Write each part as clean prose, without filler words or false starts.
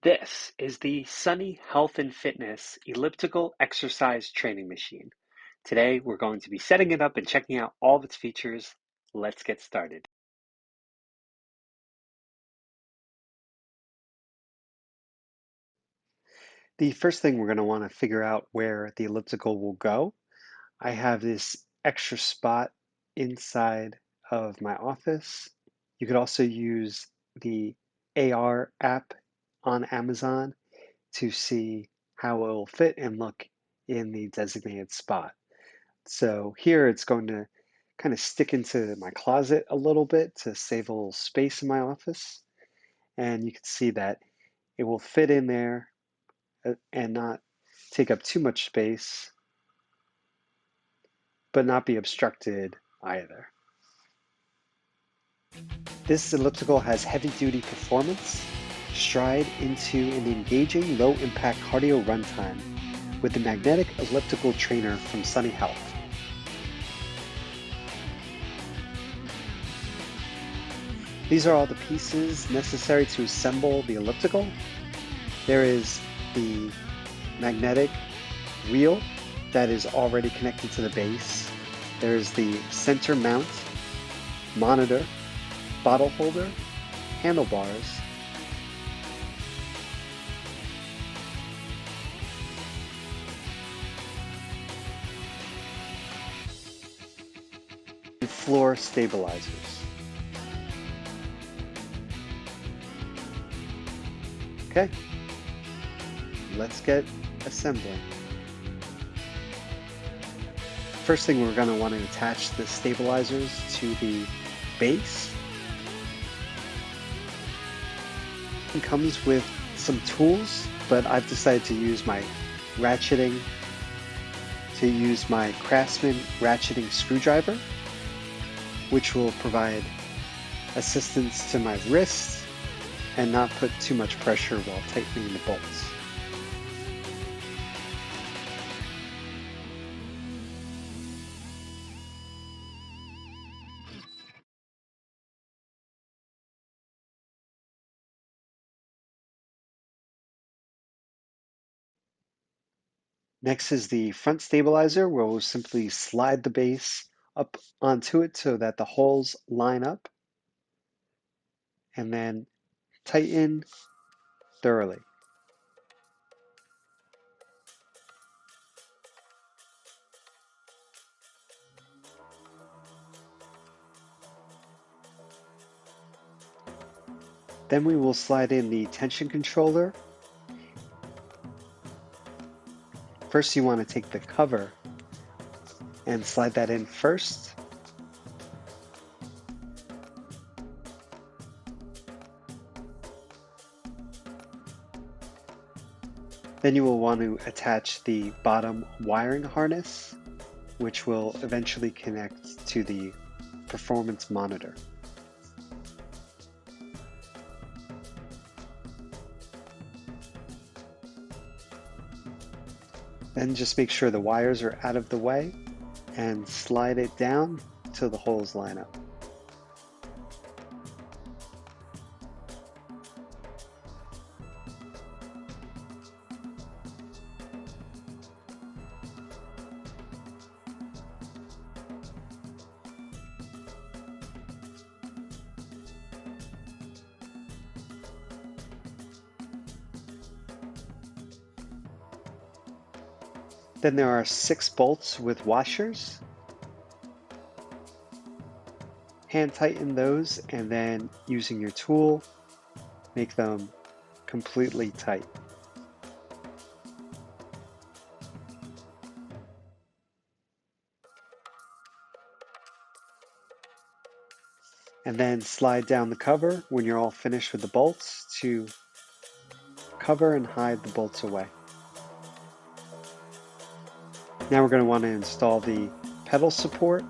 This is the Sunny Health and Fitness Elliptical Exercise Training Machine. Today, we're going to be setting it up and checking out all of its features. Let's get started. The first thing we're going to want to figure out where the elliptical will go. I have this extra spot inside of my office. You could also use the AR app on Amazon to see how it will fit and look in the designated spot. So here it's going to kind of stick into my closet a little bit to save a little space in my office. And you can see that it will fit in there and not take up too much space, but not be obstructed either. This elliptical has heavy-duty performance, stride into an engaging low-impact cardio runtime with the magnetic elliptical trainer from Sunny Health. These are all the pieces necessary to assemble the elliptical. There is the magnetic wheel that is already connected to the base. There is the center mount, monitor, bottle holder, handlebars, and floor stabilizers. Okay, let's get assembling. First thing, we're going to want to attach the stabilizers to the base. It comes with some tools, but I've decided to use my Craftsman ratcheting screwdriver, which will provide assistance to my wrists and not put too much pressure while tightening the bolts. Next is the front stabilizer, where we'll simply slide the base up onto it so that the holes line up, and then tighten thoroughly. Then we will slide in the tension controller. First, you want to take the cover and slide that in first. Then you will want to attach the bottom wiring harness, which will eventually connect to the performance monitor. Then just make sure the wires are out of the way and slide it down till the holes line up. Then there are 6 bolts with washers. Hand tighten those, and then using your tool, make them completely tight. And then slide down the cover when you're all finished with the bolts to cover and hide the bolts away. Now we're going to want to install the pedal support,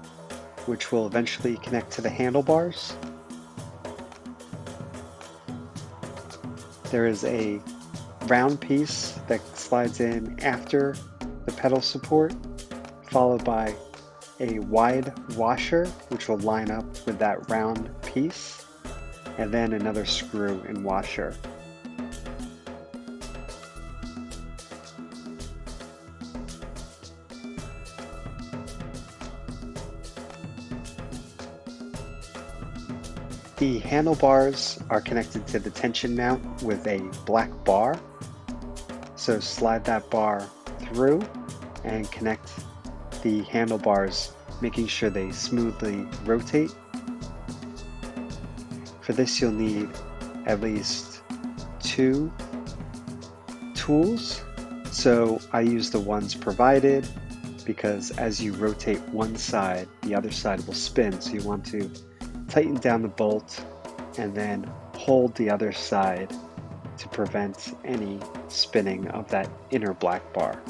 which will eventually connect to the handlebars. There is a round piece that slides in after the pedal support, followed by a wide washer, which will line up with that round piece, and then another screw and washer. The handlebars are connected to the tension mount with a black bar. So slide that bar through and connect the handlebars, making sure they smoothly rotate. For this, you'll need at least 2 tools. So I use the ones provided because as you rotate one side, the other side will spin. So you want to tighten down the bolt and then hold the other side to prevent any spinning of that inner black bar.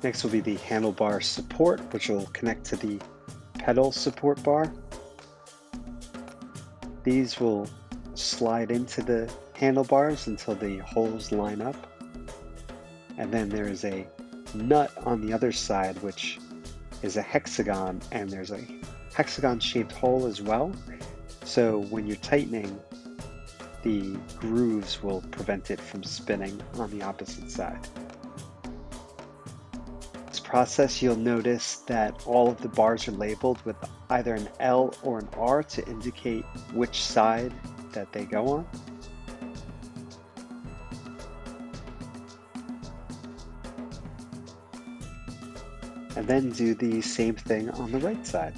Next will be the handlebar support, which will connect to the pedal support bar. These will slide into the handlebars until the holes line up. And then there is a nut on the other side, which is a hexagon, and there's a hexagon shaped hole as well. So when you're tightening, the grooves will prevent it from spinning on the opposite side. This process, you'll notice that all of the bars are labeled with either an L or an R to indicate which side that they go on. And then do the same thing on the right side.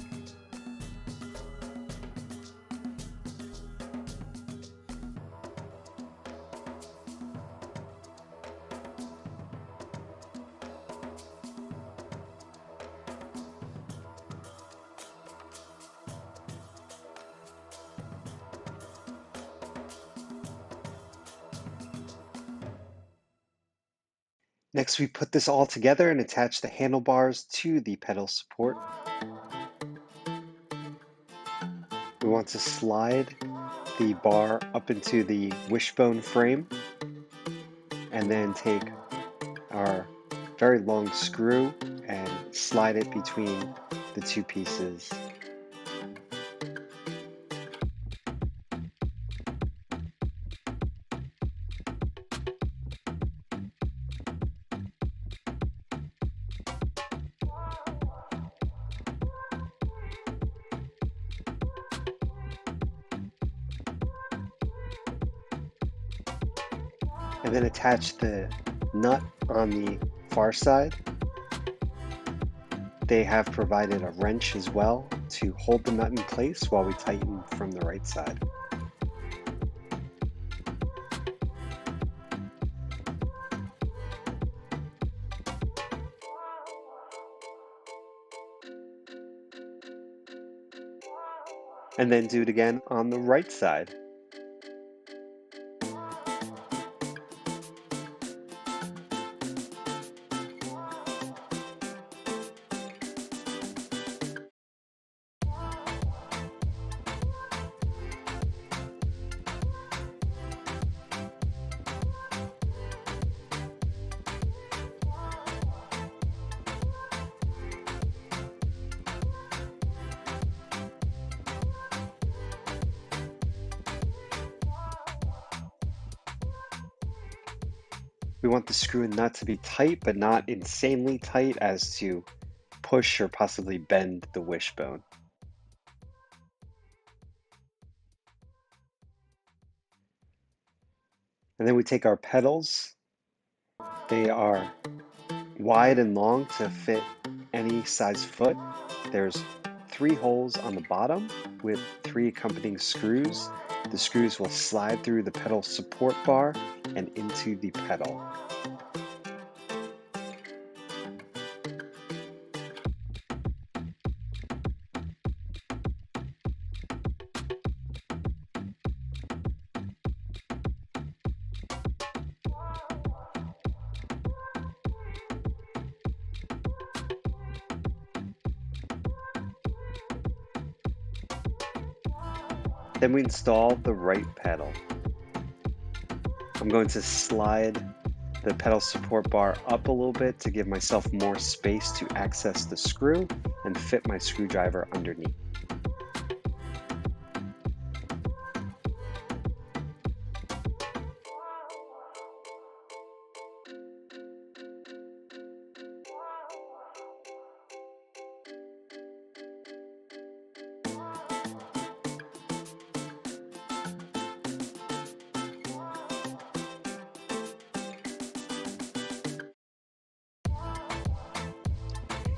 Next, we put this all together and attach the handlebars to the pedal support. We want to slide the bar up into the wishbone frame and then take our very long screw and slide it between the two pieces. And then attach the nut on the far side. They have provided a wrench as well to hold the nut in place while we tighten from the right side. And then do it again on the right side. We want the screw and nut to be tight, but not insanely tight as to push or possibly bend the wishbone. And then we take our pedals. They are wide and long to fit any size foot. There's 3 holes on the bottom with 3 accompanying screws. The screws will slide through the pedal support bar and into the pedal. Then we install the right pedal. I'm going to slide the pedal support bar up a little bit to give myself more space to access the screw and fit my screwdriver underneath.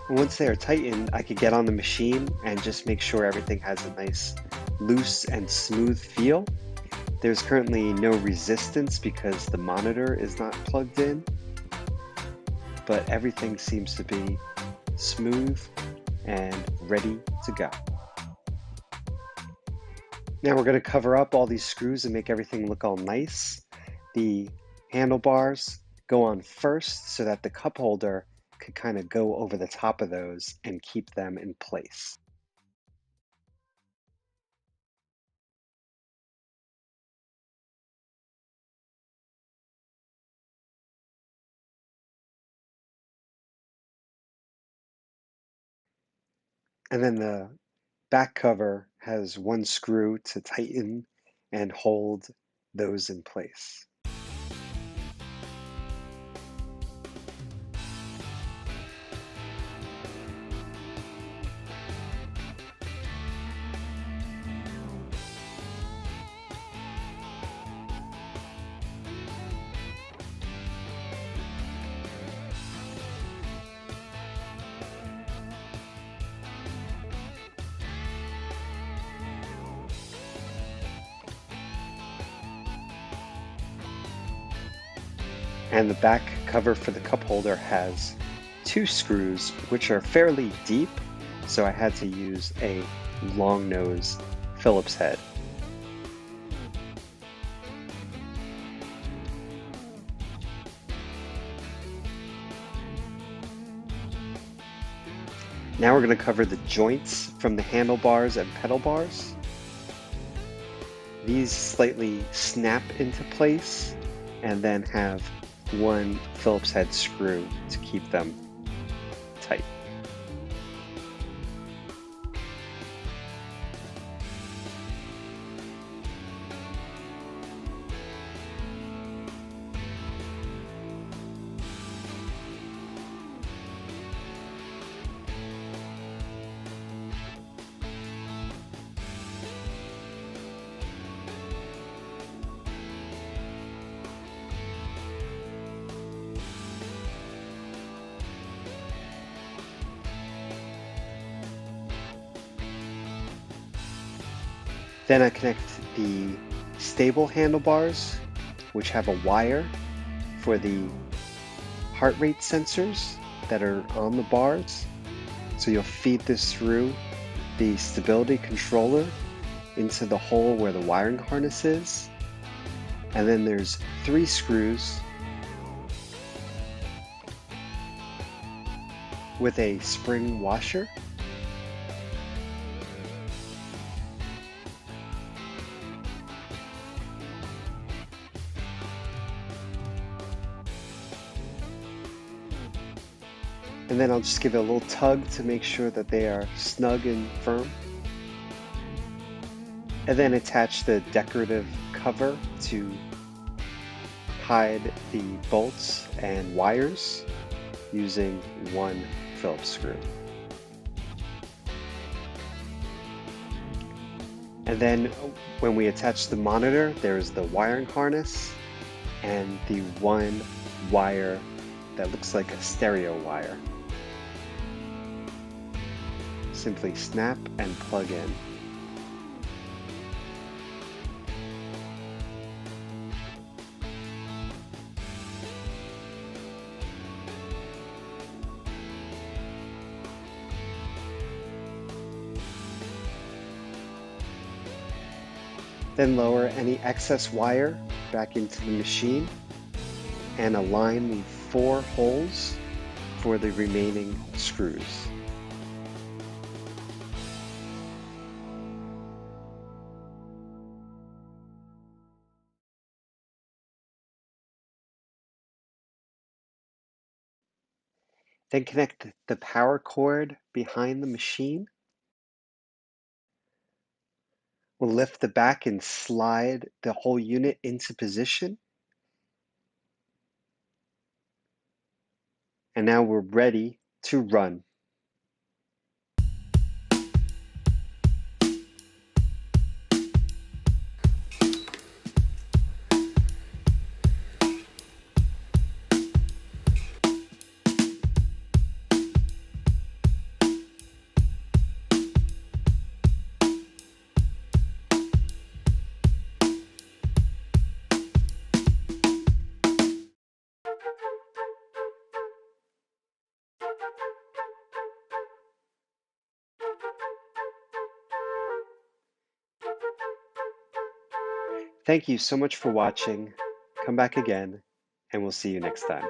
And once they are tightened, I could get on the machine and just make sure everything has a nice loose and smooth feel. There's currently no resistance because the monitor is not plugged in, but everything seems to be smooth and ready to go. Now we're going to cover up all these screws and make everything look all nice. The handlebars go on first so that the cup holder could kind of go over the top of those and keep them in place. And then the back cover has one screw to tighten and hold those in place. And the back cover for the cup holder has two screws, which are fairly deep, so I had to use a long nose Phillips head. Now we're going to cover the joints from the handlebars and pedal bars. These slightly snap into place and then have one Phillips head screw to keep them tight. Then I connect the stable handlebars, which have a wire for the heart rate sensors that are on the bars. So you'll feed this through the stability controller into the hole where the wiring harness is. And then there's 3 screws with a spring washer. And then I'll just give it a little tug to make sure that they are snug and firm. And then attach the decorative cover to hide the bolts and wires using one Phillips screw. And then when we attach the monitor, there's the wiring harness and the one wire that looks like a stereo wire. Simply snap and plug in. Then lower any excess wire back into the machine and align the 4 holes for the remaining screws. Then connect the power cord behind the machine. We'll lift the back and slide the whole unit into position. And now we're ready to run. Thank you so much for watching. Come back again, and we'll see you next time.